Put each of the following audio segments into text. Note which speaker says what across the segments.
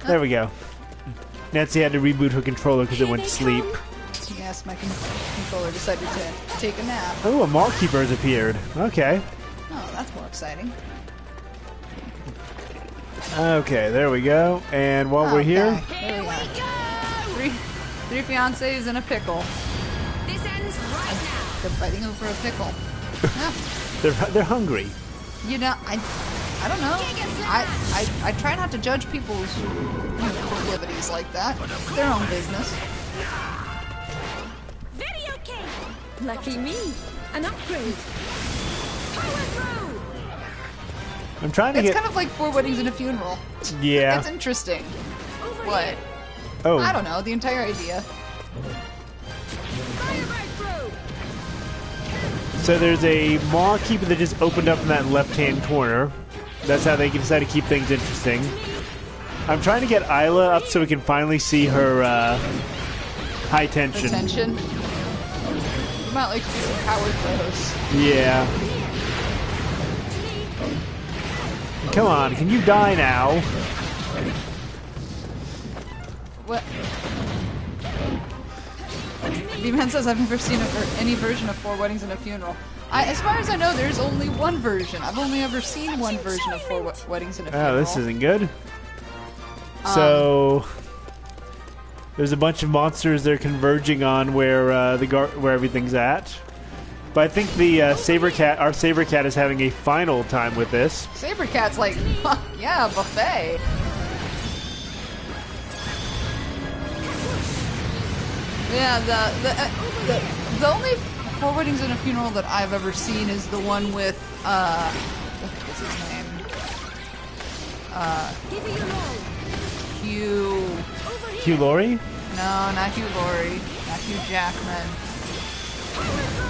Speaker 1: There we go. Nancy had to reboot her controller because it went to sleep.
Speaker 2: Yes, my controller decided to take a nap.
Speaker 1: Oh, a mall keeper has appeared. Okay.
Speaker 2: Oh, that's more exciting.
Speaker 1: Okay, there we go. And while we're here...
Speaker 2: Here we go! Three fiancés in a pickle.
Speaker 3: This ends right now.
Speaker 2: They're fighting over a pickle. Yeah.
Speaker 1: They're hungry.
Speaker 2: You know, I don't know. I try not to judge people's proclivities like that. It's their own business.
Speaker 3: Video game. Lucky me. An upgrade. Power through.
Speaker 1: I'm trying to
Speaker 2: It's
Speaker 1: get...
Speaker 2: kind of like 4 weddings and a funeral.
Speaker 1: Yeah.
Speaker 2: It's interesting. What?
Speaker 1: Oh.
Speaker 2: I don't know, the entire idea.
Speaker 3: Fire right through.
Speaker 1: So there's a mall keeper that just opened up in that left-hand corner. That's how they decide to keep things interesting. I'm trying to get Isla up so we can finally see her high tension.
Speaker 2: Attention. You might like to do some power throws.
Speaker 1: Yeah. Come on, can you die now?
Speaker 2: What? B-Man says I've never seen any version of 4 Weddings and a Funeral. As far as I know, there's only one version. I've only ever seen one version of 4 Weddings and a Funeral.
Speaker 1: Oh, this isn't good. So there's a bunch of monsters they're converging on where where everything's at. But I think the our Saber Cat is having a final time with this.
Speaker 2: Saber Cat's like, yeah, buffet. Yeah, the only 4 Weddings and a Funeral that I've ever seen is the one with what's his name?
Speaker 1: Hugh Laurie?
Speaker 2: No, not Hugh Laurie. Not Hugh Jackman.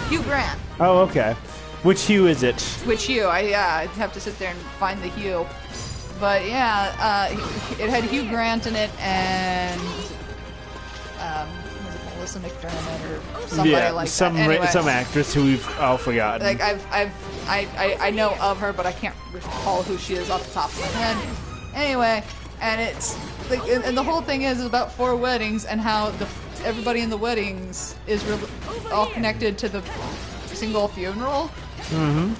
Speaker 2: Hugh Grant.
Speaker 1: Oh, okay. Which Hugh is it?
Speaker 2: Which Hugh? I'd have to sit there and find the Hugh. But yeah, it had Hugh Grant in it and was it Melissa McDermott or somebody like that. Anyway,
Speaker 1: some actress who we've all forgotten.
Speaker 2: like I know of her, but I can't recall who she is off the top of my head. Anyway, and it's like, and the whole thing is about 4 weddings and how everybody in the weddings is all connected to the single funeral.
Speaker 1: Mm-hmm.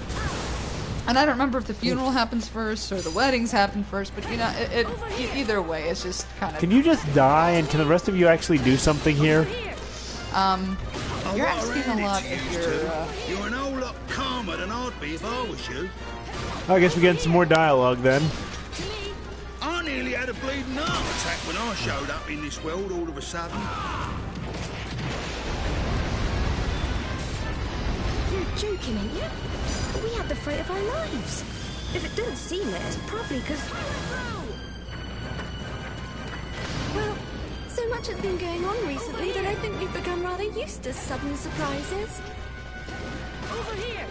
Speaker 2: And I don't remember if the funeral happens first or the weddings happen first, but you know, either way, it's just kind of.
Speaker 1: Can you just die, and can the rest of you actually do something here?
Speaker 2: You're asking a lot if you're.
Speaker 4: You're an old lot calmer than I'd be if I was you.
Speaker 1: I guess we're getting some more dialogue then.
Speaker 4: I nearly had a bleeding heart attack when I showed up in this world all of a sudden.
Speaker 3: You're joking, ain't you? We had the fright of our lives. If it didn't seem it, it's probably because... Well, so much has been going on recently that I think we've become rather used to sudden surprises. Over here.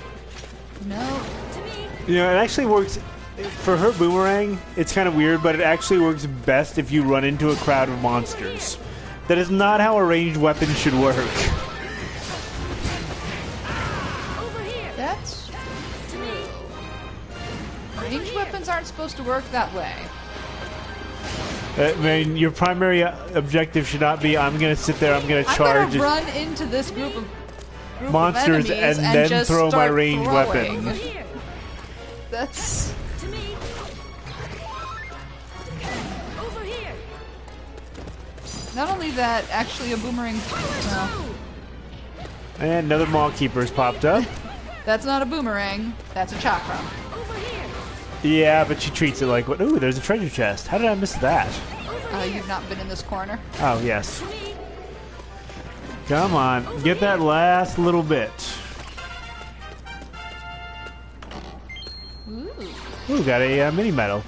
Speaker 2: No.
Speaker 3: To me.
Speaker 1: You know, it actually works. For her boomerang, it's kind of weird, but it actually works best if you run into a crowd of monsters. That is not how a ranged weapon should work.
Speaker 3: Over here.
Speaker 2: That's.
Speaker 3: To me.
Speaker 2: Ranged weapons aren't supposed to work that way.
Speaker 1: I mean, your primary objective should not be, I'm going to sit there, I'm going to charge.
Speaker 2: I'm gonna run into this group of
Speaker 1: monsters and then
Speaker 2: just
Speaker 1: throw my
Speaker 2: start
Speaker 1: ranged
Speaker 2: throwing.
Speaker 1: weapon.
Speaker 2: That's.
Speaker 3: To me. Over here.
Speaker 2: Not only that, actually a boomerang. No,
Speaker 1: And another mall keeper's popped up.
Speaker 2: that's not a boomerang. That's a chakra.
Speaker 3: Over here.
Speaker 1: Yeah, but she treats it like, ooh, there's a treasure chest. How did I miss that?
Speaker 2: You've not been in this corner.
Speaker 1: Oh, yes. Come on, get that last little bit. Ooh, got a mini medal.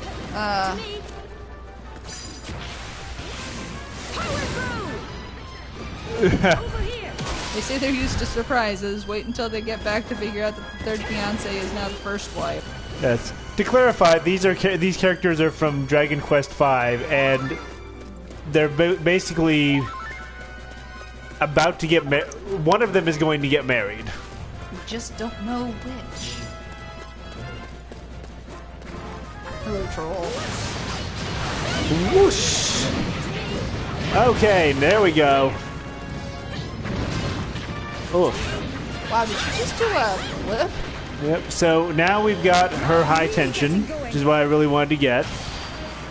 Speaker 3: Over here.
Speaker 2: They say they're used to surprises. Wait until they get back to figure out that the third fiance is now the first wife.
Speaker 1: Yes. To clarify, these characters are from Dragon Quest V, and they're basically about to get married. One of them is going to get married.
Speaker 2: We just don't know which. Hello, troll.
Speaker 1: Whoosh! Okay, there we go. Oof.
Speaker 2: Wow, did she just do a flip?
Speaker 1: Yep, so now we've got her high tension, which is what I really wanted to get.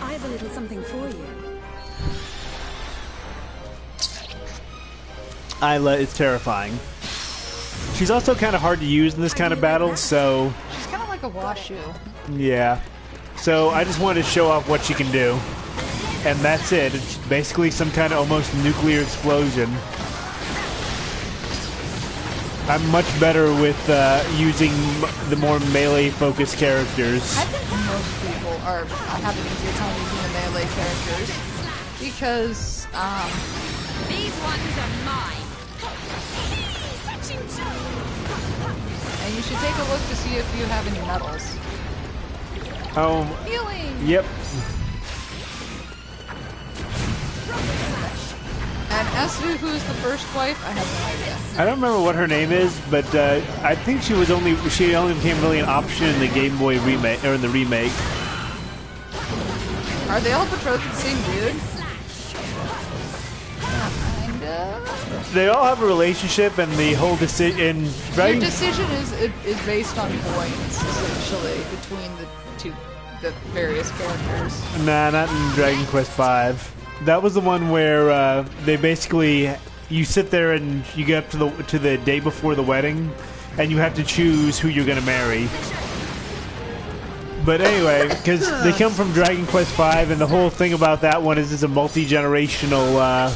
Speaker 3: I have a little something for you.
Speaker 1: Isla is terrifying. She's also kind of hard to use in this kind of battle, so
Speaker 2: She's kind of like a washoe.
Speaker 1: yeah. So I just wanted to show off what she can do. And that's it. It's basically some kind of almost nuclear explosion. I'm much better with using the more melee-focused characters.
Speaker 2: I think most people are having an easier time using the melee characters because,
Speaker 3: These ones are mine.
Speaker 2: and you should take a look to see if you have any medals.
Speaker 1: Oh,
Speaker 2: Healing!
Speaker 1: yep.
Speaker 2: And as to who's the first wife, I have no idea.
Speaker 1: I don't remember what her name is, but I think she only became really an option in the Game Boy remake or in the remake.
Speaker 2: Are they all betrothed to the same dude? Kinda.
Speaker 1: They all have a relationship, and the whole decision.
Speaker 2: Your decision is based on points, essentially, between the various characters.
Speaker 1: Nah, not in Dragon Quest V. That was the one where they basically you sit there and you get up to the day before the wedding, and you have to choose who you're gonna marry. But anyway, because they come from Dragon Quest V, and the whole thing about that one is it's a multi-generational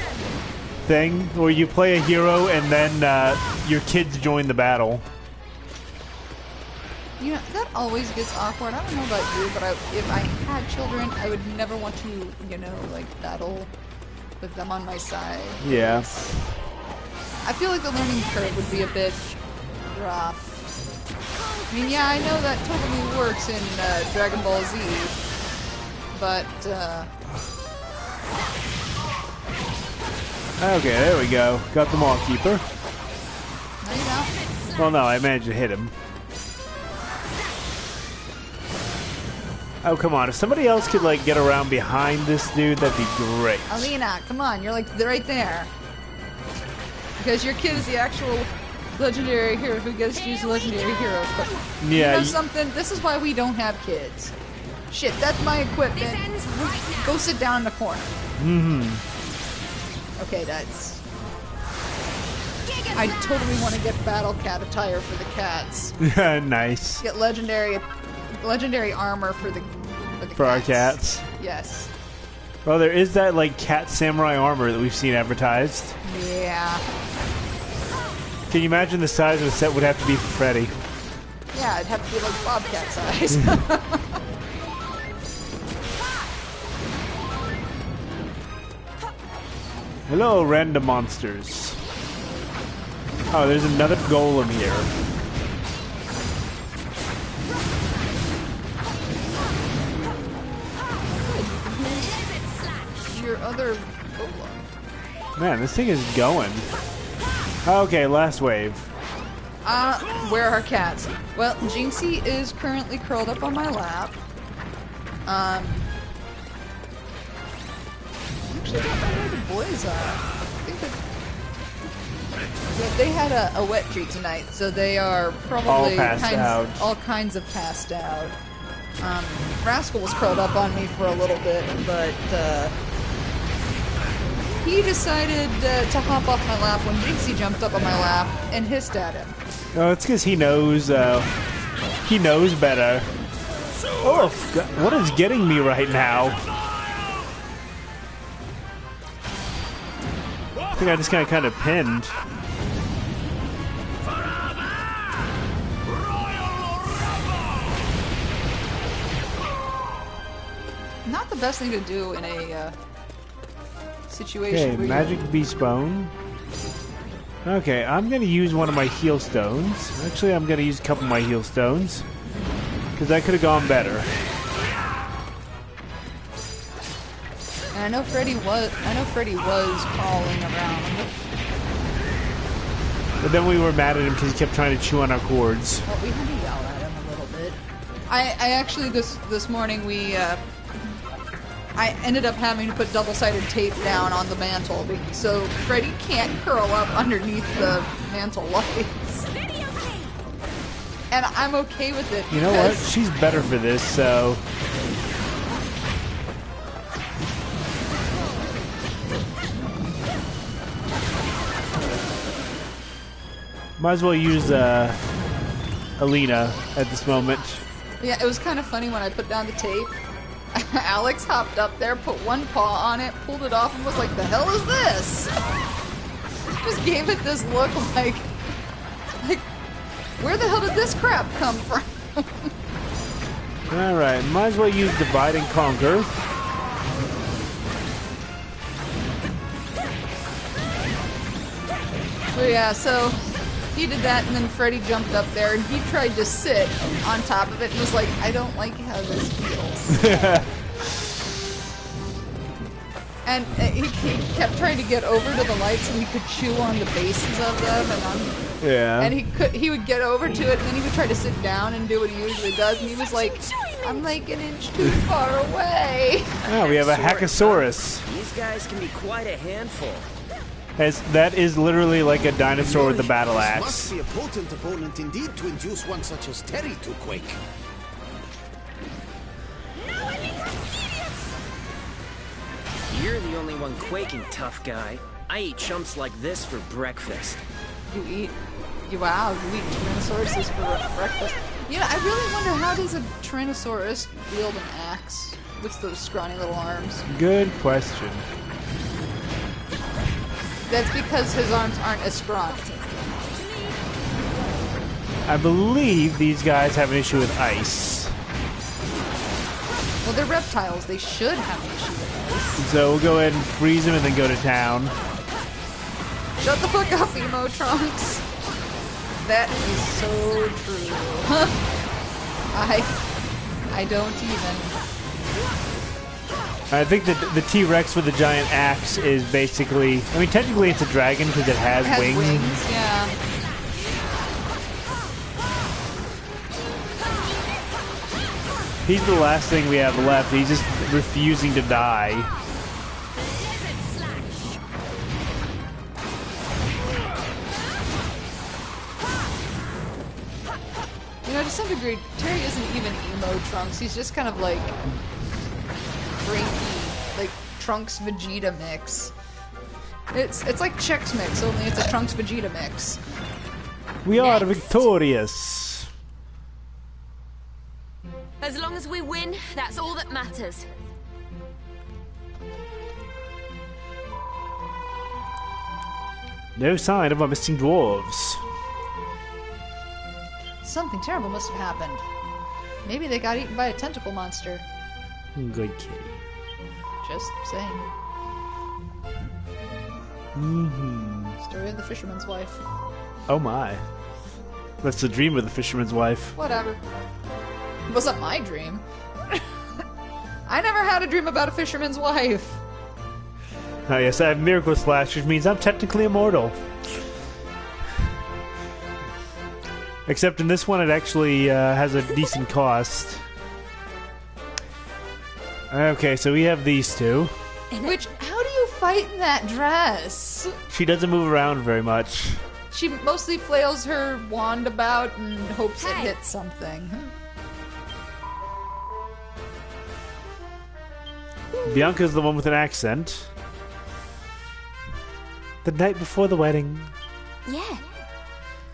Speaker 1: thing where you play a hero and then your kids join the battle.
Speaker 2: You know, that always gets awkward. I don't know about you, but if I had children, I would never want to, you know, like, battle with them on my side.
Speaker 1: Yeah.
Speaker 2: I feel like the learning curve would be a bit rough. I mean, yeah, I know that totally works in Dragon Ball Z, but,
Speaker 1: Okay, there we go. Got the Maw Keeper.
Speaker 2: no, you don't.
Speaker 1: Well, no, I managed to hit him. Oh, come on. If somebody else could, like, get around behind this dude, that'd be great.
Speaker 2: Alina, come on, you're like right there. Because your kid is the actual legendary hero who gets to use the legendary hero. But
Speaker 1: Yeah.
Speaker 2: you know something? This is why we don't have kids. Shit, that's my equipment. Go sit down in the corner.
Speaker 1: Mm-hmm.
Speaker 2: Okay, that's... I totally want to get Battle Cat attire for the cats.
Speaker 1: Nice.
Speaker 2: Get legendary armor for the
Speaker 1: For our cats.
Speaker 2: Yes.
Speaker 1: Well, there is that, like, cat samurai armor that we've seen advertised.
Speaker 2: Yeah.
Speaker 1: Can you imagine the size of the set would have to be for Freddy?
Speaker 2: Yeah, it'd have to be like Bobcat size.
Speaker 1: Hello, random monsters. Oh, there's another golem here.
Speaker 2: Your other golem.
Speaker 1: Man, this thing is going. Okay, last wave.
Speaker 2: Where are cats? Well, Jinxie is currently curled up on my lap. Actually, I don't know where the boys are. I think that they had a wet treat tonight, so they are probably
Speaker 1: All passed out.
Speaker 2: all kinds of passed out. Rascal was curled up on me for a little bit, but he decided to hop off my lap when Jinxie jumped up on my lap and hissed at him.
Speaker 1: Oh, it's because he knows better. Oh, God, what is getting me right now? I think I just got kind of pinned.
Speaker 2: Not the best thing to do in a situation
Speaker 1: Okay,
Speaker 2: where
Speaker 1: magic beast bone. Okay, I'm gonna use one of my heal stones. Actually, I'm gonna use a couple of my heal stones because that could have gone better.
Speaker 2: And I know Freddy was crawling around.
Speaker 1: But then we were mad at him because he kept trying to chew on our cords.
Speaker 2: Well, we had to yell at him a little bit. I actually this morning I I ended up having to put double-sided tape down on the mantle so Freddy can't curl up underneath the mantle lights. And I'm okay with it.
Speaker 1: You know what? She's better for this, so... Might as well use Alina at this moment.
Speaker 2: Yeah, it was kind of funny when I put down the tape. Alex hopped up there, put one paw on it, pulled it off, and was like, "The hell is this?" Just gave it this look like, where the hell did this crap come from?
Speaker 1: Alright, might as well use Divide and Conquer.
Speaker 2: So yeah, so he did that, and then Freddy jumped up there, and he tried to sit on top of it, and was like, "I don't like how this feels." And he kept trying to get over to the lights, and he could chew on the bases of them, and he would get over to it, and then he would try to sit down and do what he usually does, and he was like, "I'm like an inch too far away."
Speaker 1: Oh, we have a Hackosaurus.
Speaker 5: These guys can be quite a handful.
Speaker 1: That is literally like a dinosaur with a battle
Speaker 6: This
Speaker 1: axe.
Speaker 6: must be a potent opponent indeed to induce one such as Terry to quake.
Speaker 5: You're the only one quaking, tough guy. I eat chumps like this for breakfast.
Speaker 2: You eat Tyrannosauruses for breakfast. You know, I really wonder, how does a Tyrannosaurus wield an axe with those scrawny little arms?
Speaker 1: Good question.
Speaker 2: That's because his arms aren't as scrawny.
Speaker 1: I believe these guys have an issue with ice.
Speaker 2: Well, they're reptiles. They should have an issue with ice.
Speaker 1: So we'll go ahead and freeze them and then go to town.
Speaker 2: Shut the fuck up, Emo Trunks. That is so true. I don't even.
Speaker 1: I think that the T-Rex with the giant axe is basically... I mean, technically it's a dragon because it has wings.
Speaker 2: Yeah.
Speaker 1: He's the last thing we have left. He's just refusing to die.
Speaker 2: You know, to some degree, Terry isn't even Emo Trunks. He's just kind of like cranky, like Trunks Vegeta mix. It's like Chex Mix, only it's a Trunks Vegeta mix.
Speaker 1: We are victorious.
Speaker 3: As long as we win, that's all that matters.
Speaker 1: No sign of our missing dwarves.
Speaker 2: Something terrible must have happened. Maybe they got eaten by a tentacle monster.
Speaker 1: Good kitty.
Speaker 2: Just saying. Story of the fisherman's wife.
Speaker 1: Oh my. That's the dream of the fisherman's wife.
Speaker 2: Whatever. It wasn't my dream. I never had a dream about a fisherman's wife.
Speaker 1: Oh yes, I have Miracle Slash, which means I'm technically immortal. Except in this one it actually has a decent cost. Okay, so we have these two.
Speaker 2: Which, how do you fight in that dress?
Speaker 1: She doesn't move around very much.
Speaker 2: She mostly flails her wand about and hopes it hits something.
Speaker 1: Bianca's the one with an accent. The night before the wedding.
Speaker 3: Yeah.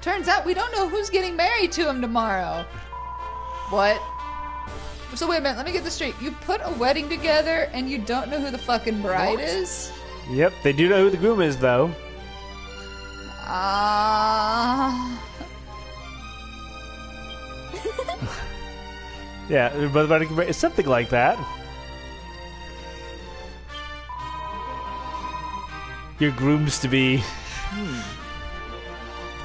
Speaker 2: Turns out we don't know who's getting married to him tomorrow. What? So wait a minute, let me get this straight. You put a wedding together and you don't know who the fucking bride is?
Speaker 1: Yep, they do know who the groom is, though. Yeah, they're both about to get married. It's something like that. Your groom's to be.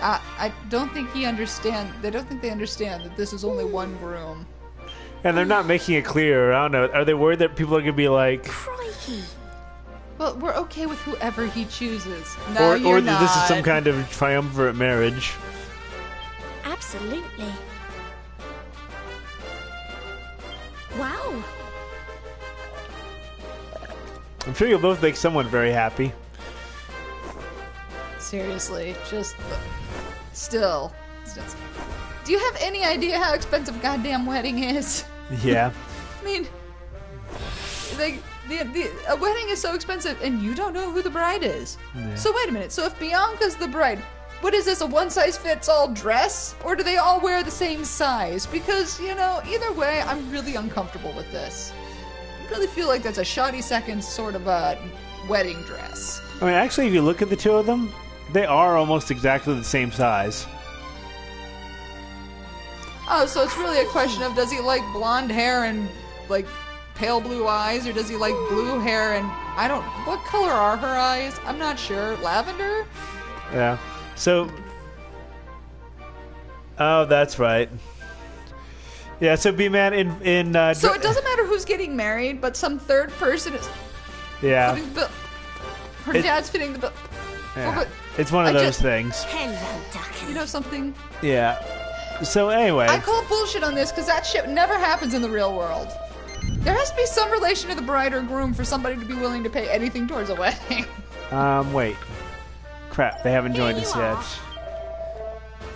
Speaker 2: I don't think he understand. They don't think they understand that this is only one groom.
Speaker 1: And they're not making it clear. I don't know. Are they worried that people are going to be like...
Speaker 3: Crikey.
Speaker 2: Well, we're okay with whoever he chooses. No,
Speaker 1: or
Speaker 2: you're not.
Speaker 1: This is some kind of triumvirate marriage.
Speaker 3: Absolutely. Wow.
Speaker 1: I'm sure you'll both make someone very happy.
Speaker 2: Seriously, just still. Do you have any idea how expensive a goddamn wedding is?
Speaker 1: Yeah.
Speaker 2: I mean, like a wedding is so expensive, and you don't know who the bride is.
Speaker 1: Yeah.
Speaker 2: So wait a minute. So if Bianca's the bride, what is this? A one-size-fits-all dress, or do they all wear the same size? Because either way, I'm really uncomfortable with this. I really feel like that's a shoddy second sort of a wedding dress.
Speaker 1: I mean, actually, if you look at the two of them, they are almost exactly the same size.
Speaker 2: Oh, so it's really a question of, does he like blonde hair and like pale blue eyes, or does he like blue hair and what color are her eyes? I'm not sure. Lavender?
Speaker 1: Yeah. So, oh, that's right. Yeah. So, B-Man in
Speaker 2: so it doesn't matter who's getting married, but some third person is.
Speaker 1: Yeah.
Speaker 2: Fitting the bill. Her dad's fitting the bill.
Speaker 1: Yeah.
Speaker 2: Oh, but
Speaker 1: It's one of those things.
Speaker 3: Hello, ducky.
Speaker 2: you know something?
Speaker 1: Yeah. So anyway,
Speaker 2: I call bullshit on this because that shit never happens in the real world. There has to be some relation to the bride or groom for somebody to be willing to pay anything towards a wedding.
Speaker 1: wait. Crap, they haven't joined
Speaker 3: Here
Speaker 1: us
Speaker 3: you
Speaker 1: yet.
Speaker 3: are.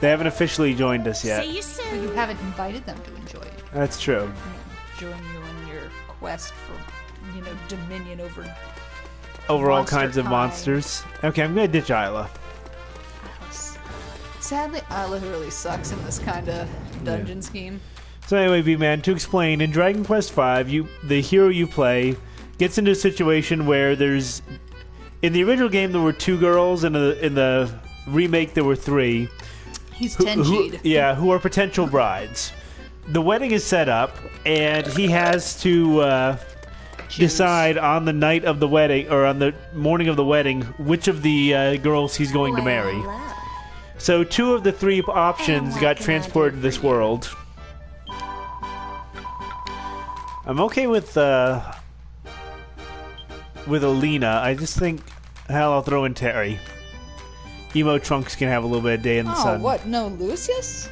Speaker 1: They haven't officially joined us yet.
Speaker 3: See you
Speaker 2: But
Speaker 3: soon.
Speaker 2: you haven't invited them to enjoy it.
Speaker 1: That's true.
Speaker 2: Join you in your quest for, dominion over.
Speaker 1: Over all
Speaker 2: Monster
Speaker 1: kinds of
Speaker 2: kind.
Speaker 1: monsters. Okay, I'm gonna ditch Isla.
Speaker 2: Sadly, Isla really sucks in this kind of dungeon scheme.
Speaker 1: So anyway, V-Man, to explain, in Dragon Quest V, the hero you play gets into a situation where there's... In the original game, there were 2 girls, and in the remake, there were 3.
Speaker 2: He's Tenchied.
Speaker 1: Who are potential brides. The wedding is set up, and he has to decide on the night of the wedding, or on the morning of the wedding, which of the girls he's going to marry.
Speaker 3: Well,
Speaker 1: So 2 of the 3 options
Speaker 3: what
Speaker 1: got
Speaker 3: can I
Speaker 1: transported
Speaker 3: do
Speaker 1: to this
Speaker 3: for you?
Speaker 1: world. I'm okay with Alina. I just think, hell, I'll throw in Terry. Emo Trunks can have a little bit of day in the
Speaker 2: Oh,
Speaker 1: sun.
Speaker 2: what? No, Lucius?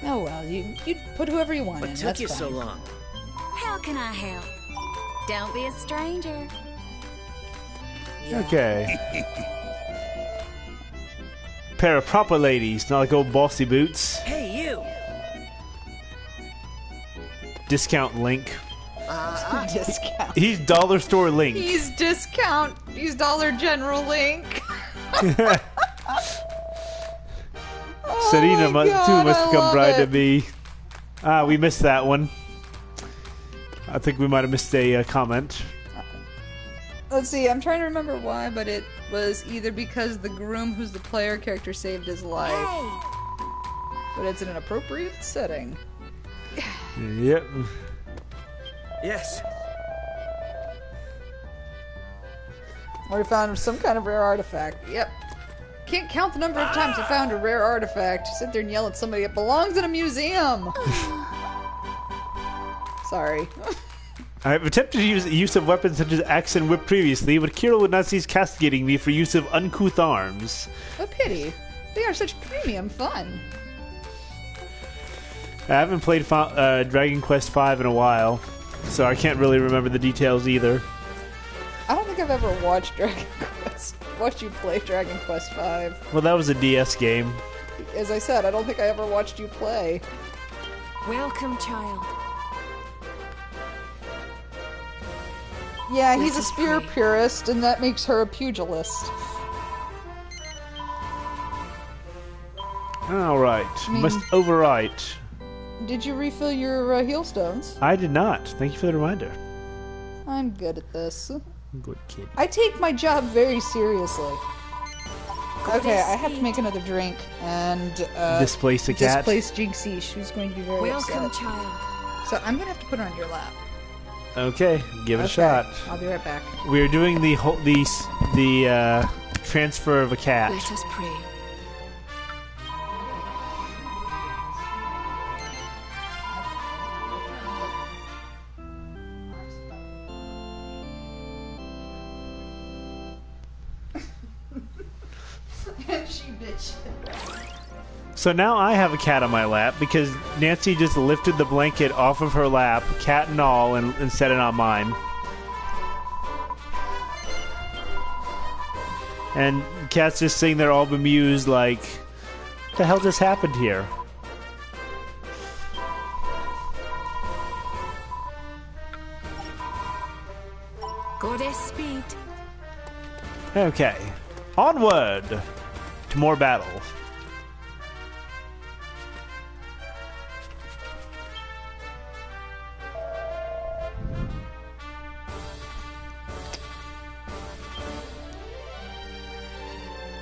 Speaker 2: Oh well, you put whoever you want in.
Speaker 5: What took
Speaker 2: That's
Speaker 5: you
Speaker 2: fine.
Speaker 5: so long?
Speaker 3: how can I help? Don't be a stranger.
Speaker 1: Okay. Pair of proper ladies, not like old bossy boots.
Speaker 5: Hey, you!
Speaker 1: Discount Link.
Speaker 2: Discount.
Speaker 1: He's dollar store Link.
Speaker 2: He's discount. He's Dollar General Link.
Speaker 1: Serena
Speaker 2: my God,
Speaker 1: too must
Speaker 2: I
Speaker 1: become
Speaker 2: love
Speaker 1: bride to
Speaker 2: it.
Speaker 1: be. We missed that one. I think we might have missed a comment.
Speaker 2: Let's see. I'm trying to remember why, but it was either because the groom, who's the player character, saved his life,
Speaker 3: Hey,
Speaker 2: but it's in an appropriate setting.
Speaker 1: Yep.
Speaker 5: Yes.
Speaker 2: Or he found some kind of rare artifact. Yep. Can't count the number of times I found a rare artifact. Sit there and yell at somebody. It belongs in a museum. Sorry.
Speaker 1: I have attempted to use the use of weapons such as axe and whip previously, but Kira would not cease castigating me for use of uncouth arms.
Speaker 2: A pity. They are such premium fun.
Speaker 1: I haven't played Dragon Quest V in a while, so I can't really remember the details either.
Speaker 2: I don't think I've ever watched watched you play Dragon Quest V.
Speaker 1: Well, that was a DS game.
Speaker 2: As I said, I don't think I ever watched you play.
Speaker 3: welcome, child.
Speaker 2: Yeah, he's a
Speaker 3: Let's
Speaker 2: spear
Speaker 3: pray.
Speaker 2: purist, and that makes her a pugilist.
Speaker 1: All right,
Speaker 2: mean-
Speaker 1: must overwrite.
Speaker 2: Did you refill your heal stones?
Speaker 1: I did not. Thank you for the reminder.
Speaker 2: I'm good at this.
Speaker 1: Good kid.
Speaker 2: I take my job very seriously. Okay, I have to make another drink and
Speaker 1: Displace a cat.
Speaker 2: displace Jinxie. She's going to be very
Speaker 3: Welcome,
Speaker 2: upset.
Speaker 3: child.
Speaker 2: So I'm gonna have to put her on your lap.
Speaker 1: Okay, give it a
Speaker 2: Okay,
Speaker 1: shot.
Speaker 2: I'll be right back.
Speaker 1: We are doing the transfer of a cat.
Speaker 3: Let us pray.
Speaker 2: She bitch.
Speaker 1: So now I have a cat on my lap because Nancy just lifted the blanket off of her lap, cat and all, and set it on mine. And Cat's just sitting there all bemused like, what the hell just happened here?
Speaker 3: Goddess speed.
Speaker 1: Okay. Onward to more battle.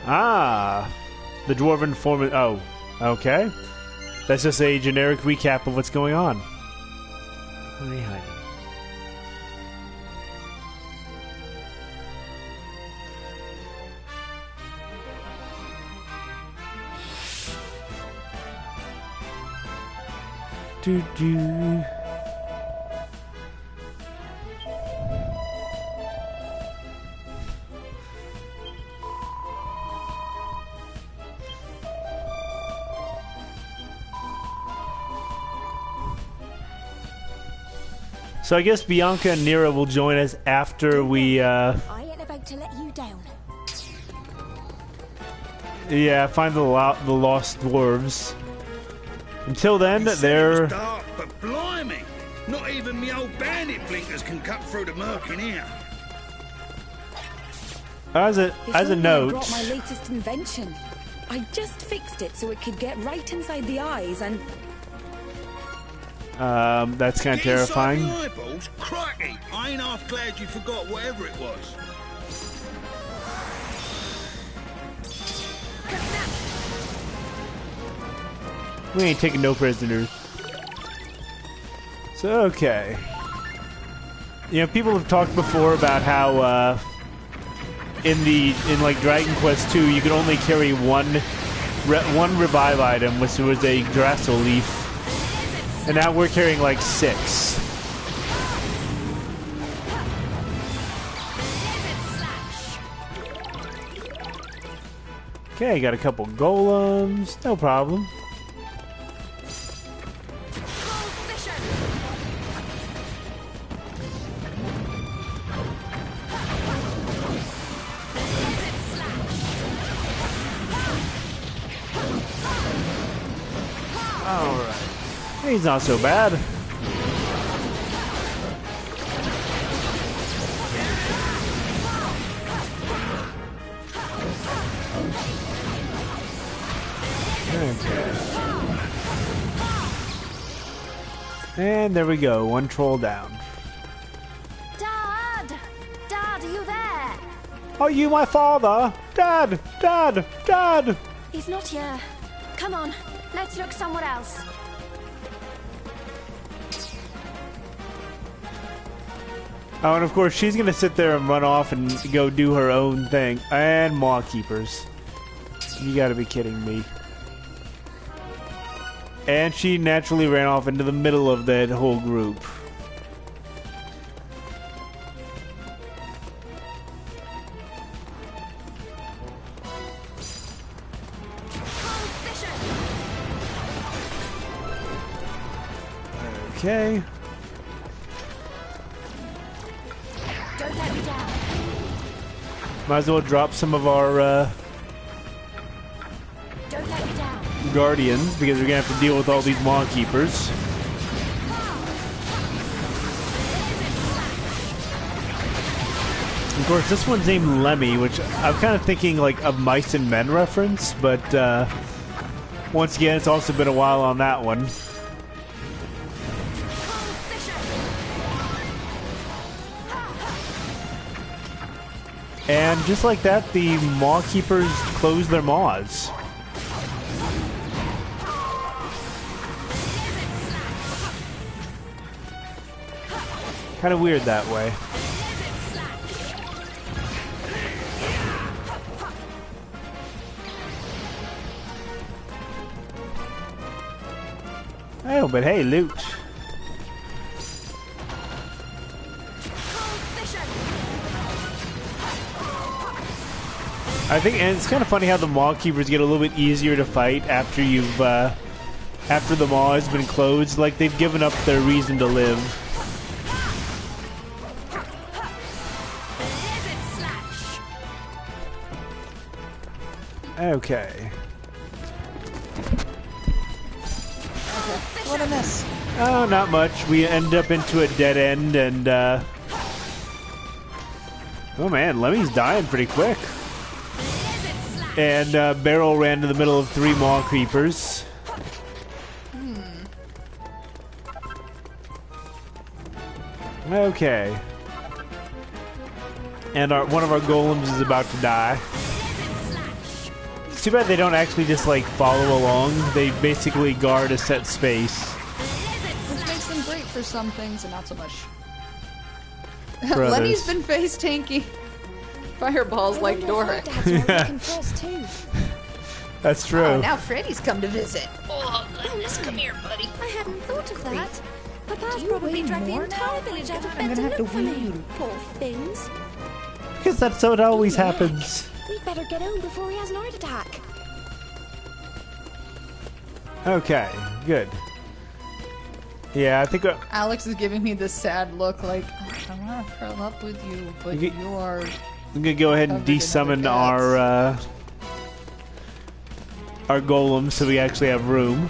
Speaker 1: Ah, the dwarven form. Oh, okay. That's just a generic recap of what's going on. Honey, honey. Do. So I guess Bianca and Nira will join us after we,
Speaker 3: I ain't about to let you down.
Speaker 1: yeah, find the lost dwarves. Until then,
Speaker 4: You said it
Speaker 1: they're...
Speaker 4: was dark, but blimey, not even me old bandit blinkers can cut through the murk in here.
Speaker 1: As a note...
Speaker 7: I brought my latest invention. I just fixed it so it could get right inside the eyes and...
Speaker 1: that's kind of
Speaker 4: Get inside
Speaker 1: terrifying.
Speaker 4: the eyeballs? Crikey, I ain't half glad you forgot whatever it was.
Speaker 1: We ain't taking no prisoners. So, okay. You know, people have talked before about how, in like Dragon Quest II, you could only carry one revive item, which was a Drasso leaf. And now we're carrying like 6. Okay, got a couple golems. No problem. Alright. He's not so bad. Okay. And there we go, one troll down.
Speaker 3: Dad! Dad, are you there?
Speaker 1: Are you my father? Dad! Dad! Dad!
Speaker 3: He's not here. Come on, let's look somewhere else.
Speaker 1: Oh, and of course she's gonna sit there and run off and go do her own thing. And Maw Keepers. You gotta be kidding me. And she naturally ran off into the middle of that whole group. Okay.
Speaker 3: Don't let me down.
Speaker 1: Might as well drop some of our
Speaker 3: Don't let me down.
Speaker 1: guardians because we're gonna have to deal with all these Maw Keepers. Of course, this one's named Lemmy, which I'm kind of thinking like a Mice and Men reference, but once again, it's also been a while on that one. And just like that, the Maw Keepers close their maws. Kind of weird that way. Oh, but hey, loot. I think, and it's kind of funny how the Maw Keepers get a little bit easier to fight after you've, after the maw has been closed. Like they've given up their reason to live. Okay.
Speaker 2: What a miss.
Speaker 1: Oh, not much. We end up into a dead end, and oh man, Lemmy's dying pretty quick. And Beryl ran to the middle of 3 maw creepers. Okay. And one of our golems is about to die. It's too bad they don't actually just like follow along. They basically guard a set space.
Speaker 2: Which makes them great for some things and not so much.
Speaker 1: For
Speaker 2: Lenny's
Speaker 1: others.
Speaker 2: been face tanky. Fireballs like Doric.
Speaker 1: That's true.
Speaker 2: Oh, now Freddy's come to visit. Oh, Lennis, come here, buddy.
Speaker 3: I hadn't thought of that. Papa's
Speaker 2: Do you
Speaker 3: probably
Speaker 2: weigh
Speaker 3: dragged the
Speaker 2: more
Speaker 3: entire
Speaker 2: now?
Speaker 3: village out of
Speaker 2: I'm
Speaker 3: bed
Speaker 2: gonna
Speaker 3: to
Speaker 2: have to
Speaker 3: look for
Speaker 2: weigh
Speaker 3: me.
Speaker 2: you.
Speaker 3: Poor things.
Speaker 1: Because that's how it always happens.
Speaker 3: We'd better get home before he has an heart attack.
Speaker 1: Okay, good. Yeah, I think
Speaker 2: Alex is giving me this sad look like, I want to curl up with you, but
Speaker 1: You-
Speaker 2: you are...
Speaker 1: I'm gonna go ahead and
Speaker 2: Covered in
Speaker 1: desummon
Speaker 2: other
Speaker 1: our golem so we actually have room.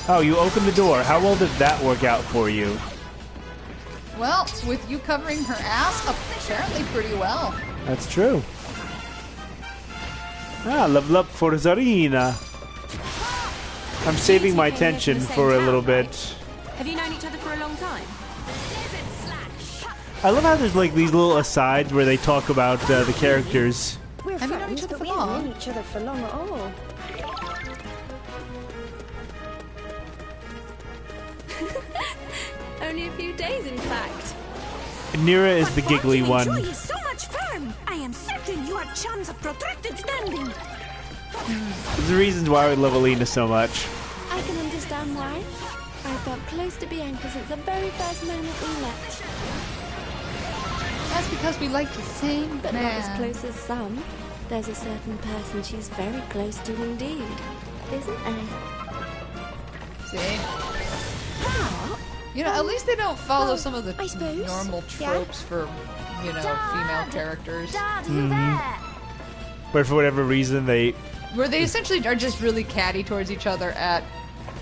Speaker 1: Oh, you opened the door. How well did that work out for you?
Speaker 2: Well, with you covering her ass, apparently pretty well.
Speaker 1: That's true. Ah, level up for Zarina. I'm saving my tension for a little bit.
Speaker 7: Have you known each other for a long time?
Speaker 1: I love how there's like these little asides where they talk about the characters.
Speaker 3: We're
Speaker 2: Have you known
Speaker 3: friends,
Speaker 2: each other
Speaker 3: but
Speaker 2: for
Speaker 3: we haven't
Speaker 2: long?
Speaker 3: known each other for long at all. Only a few days, in fact.
Speaker 1: Nira is the giggly one.
Speaker 3: Joy is so much fun. I am certain you have chance of protracted standing.
Speaker 1: There's the reasons why we love Alina so much.
Speaker 3: I can understand why. I felt close to Bianca since the very first moment we met.
Speaker 2: That's because we like the same
Speaker 3: But not as
Speaker 2: man.
Speaker 3: close as some. There's a certain person she's very close to indeed. Isn't there?
Speaker 2: See? You know, at least they don't follow
Speaker 3: well,
Speaker 2: some of the
Speaker 3: I suppose.
Speaker 2: normal
Speaker 3: Yeah.
Speaker 2: tropes for, you know, female characters.
Speaker 3: Dad, you there?
Speaker 1: But for whatever reason, they...
Speaker 2: Where they essentially are just really catty towards each other at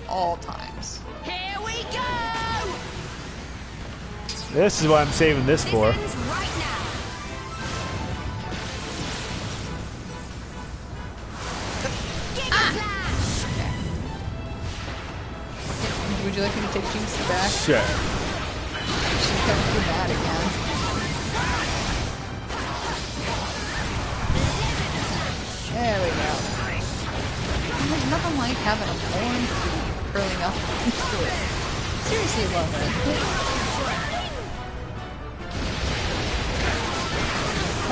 Speaker 2: all times.
Speaker 3: Here we go!
Speaker 1: This is what I'm saving this for.
Speaker 3: Ends right now.
Speaker 2: Would you like me to take Jinx back?
Speaker 1: Sure.
Speaker 2: She's kind of too mad again. There we go. There's nothing like having a orange feet curling up into it. Seriously love it.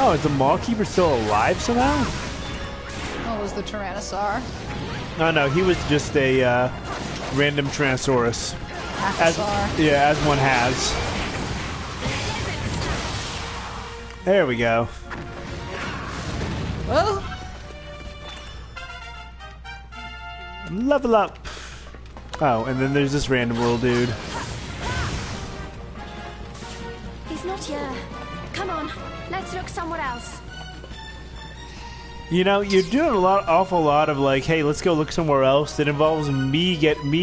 Speaker 1: Oh, is the Mawkeeper still alive somehow?
Speaker 2: Oh, was the Tyrannosaur?
Speaker 1: Oh no, he was just a random Tyrannosaurus. As,
Speaker 2: Half-a-saur.
Speaker 1: yeah, as one has. There we go.
Speaker 2: Well,
Speaker 1: Level up. Oh, and then there's this random little dude.
Speaker 3: He's not here. Come on, let's look somewhere else.
Speaker 1: You know, you're doing awful lot of like, hey, let's go look somewhere else. That involves me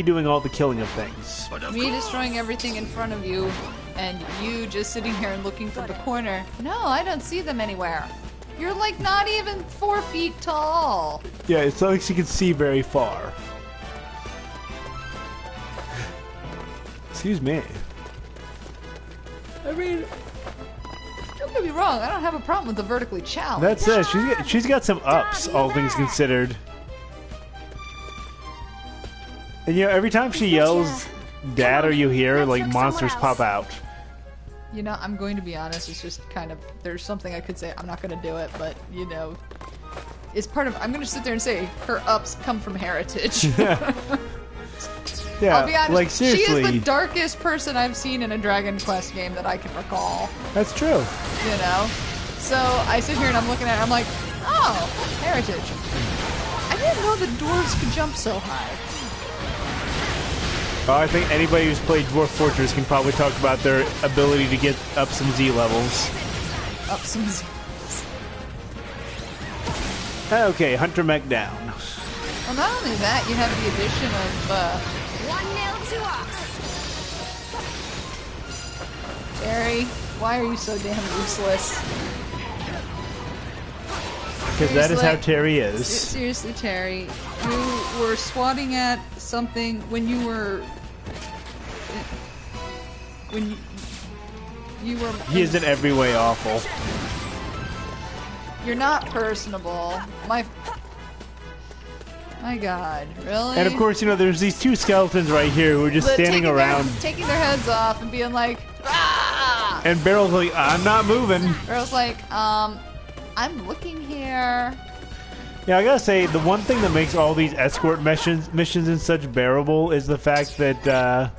Speaker 1: doing all the killing of things.
Speaker 4: But of
Speaker 2: me destroying everything in front of you, and you just sitting here and looking from the corner. No, I don't see them anywhere. You're like not even 4 feet tall.
Speaker 1: Yeah, it's not like she can see very far. Excuse me.
Speaker 2: I mean, don't get me wrong. I don't have a problem with the vertically challenged.
Speaker 1: That's it. She's got some ups, all things considered. And you know, every time she yells, "Dad, are you here?" like monsters pop out.
Speaker 2: You know, I'm going to be honest. It's just kind of there's something I could say. I'm not going to do it, but you know, it's part of. I'm going to sit there and say her ups come from heritage.
Speaker 1: Yeah,
Speaker 2: I'll be honest.
Speaker 1: like
Speaker 2: She is
Speaker 1: seriously,
Speaker 2: the darkest person I've seen in a Dragon Quest game that I can recall.
Speaker 1: that's true.
Speaker 2: You know, so I sit here and I'm looking at it. I'm like, oh, heritage. I didn't know the dwarves could jump so high.
Speaker 1: I think anybody who's played Dwarf Fortress can probably talk about their ability to get up some Z levels.
Speaker 2: Up some.
Speaker 1: Okay, Hunter mech down.
Speaker 2: Well, not only that, you have the addition of
Speaker 3: 1-0 to us.
Speaker 2: Terry. Why are you so damn useless?
Speaker 1: Because that is how
Speaker 2: Seriously.
Speaker 1: Terry is.
Speaker 2: Seriously, Terry, you were swatting at something when you were
Speaker 1: He is in every way awful.
Speaker 2: You're not personable. My God, really?
Speaker 1: And of course, you know, there's these two skeletons right here who are just standing around.
Speaker 2: taking their heads off and being like, ah!
Speaker 1: And Beryl's like, I'm not moving.
Speaker 2: Beryl's like, I'm looking here.
Speaker 1: Yeah, I gotta say, the one thing that makes all these escort missions and such bearable is the fact that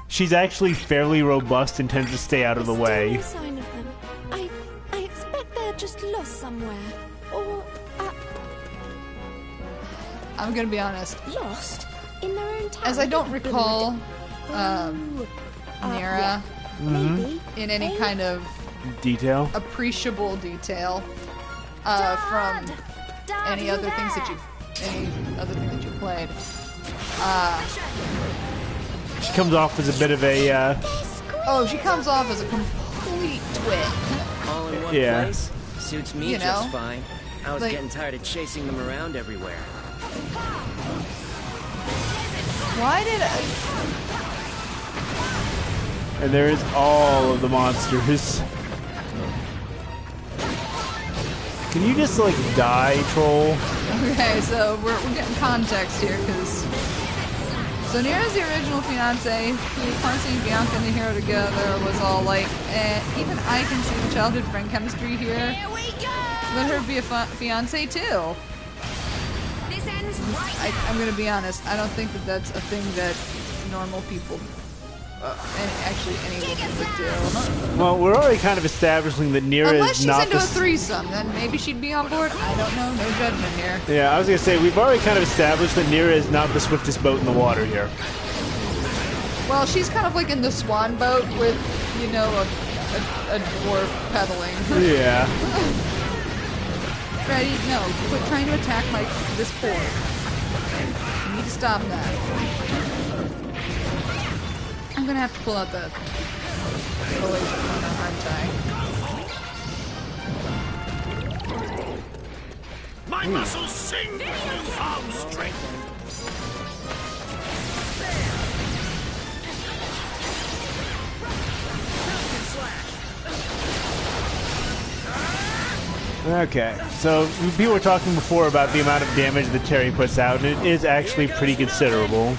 Speaker 1: she's actually fairly robust and tends to stay out of the way.
Speaker 3: Still no sign of them. I expect they're just lost somewhere. Or
Speaker 2: I'm gonna be honest.
Speaker 3: lost in their own town.
Speaker 2: As I don't recall Nira
Speaker 3: Maybe.
Speaker 2: in any kind of
Speaker 1: Detail.
Speaker 2: appreciable detail from
Speaker 3: Dad,
Speaker 2: any
Speaker 3: you
Speaker 2: other things that you played.
Speaker 1: She comes off as a bit of a,
Speaker 2: Oh, she comes off as a complete twit.
Speaker 5: All in one
Speaker 1: Yeah.
Speaker 5: place? Suits me
Speaker 2: You know?
Speaker 5: just fine. I was
Speaker 2: Like-
Speaker 5: getting tired of chasing them around everywhere.
Speaker 2: Why did
Speaker 1: and there is all of the monsters. Can you just, like, die, troll?
Speaker 2: Okay, so we're getting context here, because... So Nira's the original fiance, who upon seeing Bianca and the hero together was all like, even I can see the childhood friend chemistry here.
Speaker 3: Here we go.
Speaker 2: Let her be a fiance too.
Speaker 3: This ends right
Speaker 2: I'm gonna be honest, I don't think that that's a thing that normal people, actually any woman would do.
Speaker 1: Well, we're already kind of establishing that Nira
Speaker 2: Unless
Speaker 1: is
Speaker 2: she's
Speaker 1: not
Speaker 2: into
Speaker 1: the...
Speaker 2: a threesome, then maybe she'd be on board. I don't know, no judgment here.
Speaker 1: Yeah, I was gonna say, we've already kind of established that Nira is not the swiftest boat in the water here.
Speaker 2: Well, she's kind of like in the swan boat with, you know, a dwarf pedaling.
Speaker 1: Yeah.
Speaker 2: Ready? No, quit trying to attack this port. You need to stop that. I'm gonna have to pull out the laser pointer, aren't I?
Speaker 4: My muscles sing with arm strength.
Speaker 1: Okay, so people were talking before about the amount of damage that Terry puts out, and it is actually pretty considerable.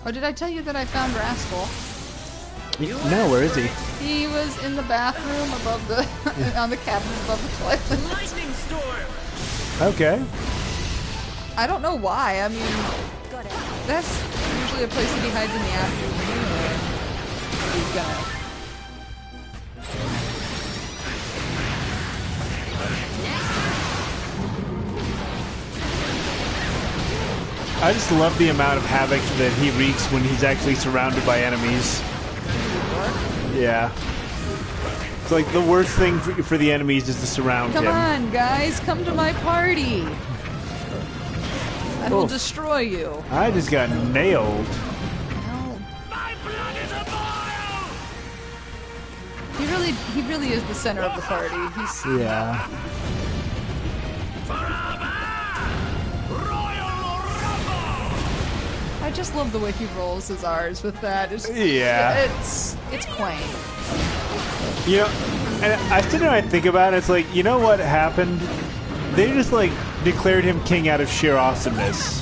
Speaker 2: Oh, did I tell you that I found Rascal?
Speaker 1: No, where is he?
Speaker 2: He was in the bathroom above the, on the cabinet above the toilet.
Speaker 5: Lightning storm!
Speaker 1: Okay.
Speaker 2: I don't know why. I mean, that's usually a place that he hides in the afternoon. He's gonna.
Speaker 1: I just love the amount of havoc that he wreaks when he's actually surrounded by enemies. Yeah. It's like the worst thing for the enemies is to surround
Speaker 2: Come
Speaker 1: him.
Speaker 2: on, guys, come to my party. I will
Speaker 1: Oh.
Speaker 2: destroy you.
Speaker 1: I just got nailed.
Speaker 2: No.
Speaker 4: My blood is a boil!
Speaker 2: He really is the center of the party. He's
Speaker 1: Yeah.
Speaker 2: I just love the way he rolls his R's with that.
Speaker 1: Yeah.
Speaker 2: It's quaint.
Speaker 1: You know, and I sit there and I think about it, it's like, you know what happened? They just, like, declared him king out of sheer awesomeness.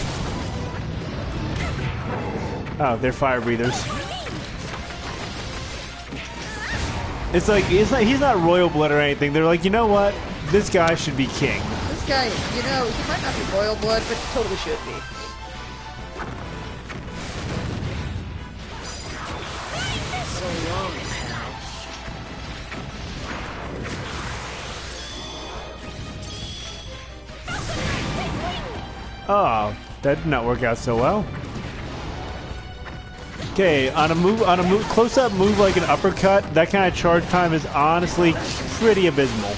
Speaker 1: Oh, they're fire breathers. It's like, he's not royal blood or anything. They're like, you know what? This guy should be king.
Speaker 2: This guy, you know, he might not be royal blood, but he totally should be.
Speaker 5: So long, pal.
Speaker 1: Oh, that did not work out so well. Okay, on a close-up move like an uppercut, that kind of charge time is honestly pretty abysmal.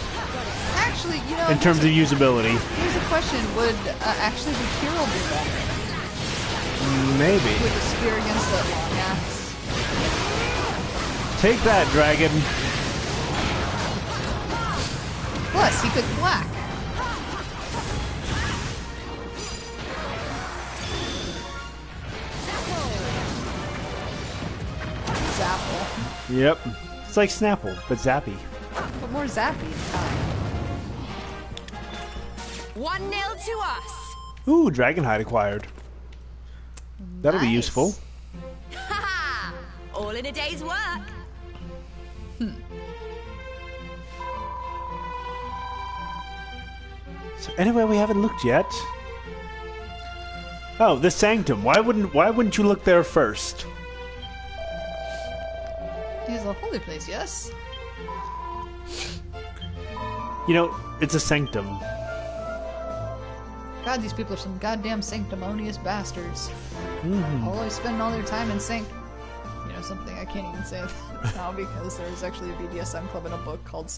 Speaker 2: Actually, you know,
Speaker 1: in terms of usability.
Speaker 2: here's a question: would actually the Beryl do that
Speaker 1: Maybe.
Speaker 2: with a spear against that long axe?
Speaker 1: Take that, dragon.
Speaker 2: Plus, he could whack. Zapple.
Speaker 1: Yep. It's like Snapple, but zappy.
Speaker 2: But more zappy.
Speaker 7: 1-0 to us.
Speaker 1: Ooh, Dragonhide acquired. That'll be
Speaker 2: Nice.
Speaker 1: useful.
Speaker 7: Ha! All in a day's work.
Speaker 1: So anyway, we haven't looked yet. Oh, the Sanctum. Why wouldn't you look there first?
Speaker 2: It is a holy place, yes?
Speaker 1: You know, it's a sanctum.
Speaker 2: God, these people are some goddamn sanctimonious bastards. Always spending all their time in sanct... You know, something I can't even say now because there's actually a BDSM club in a book called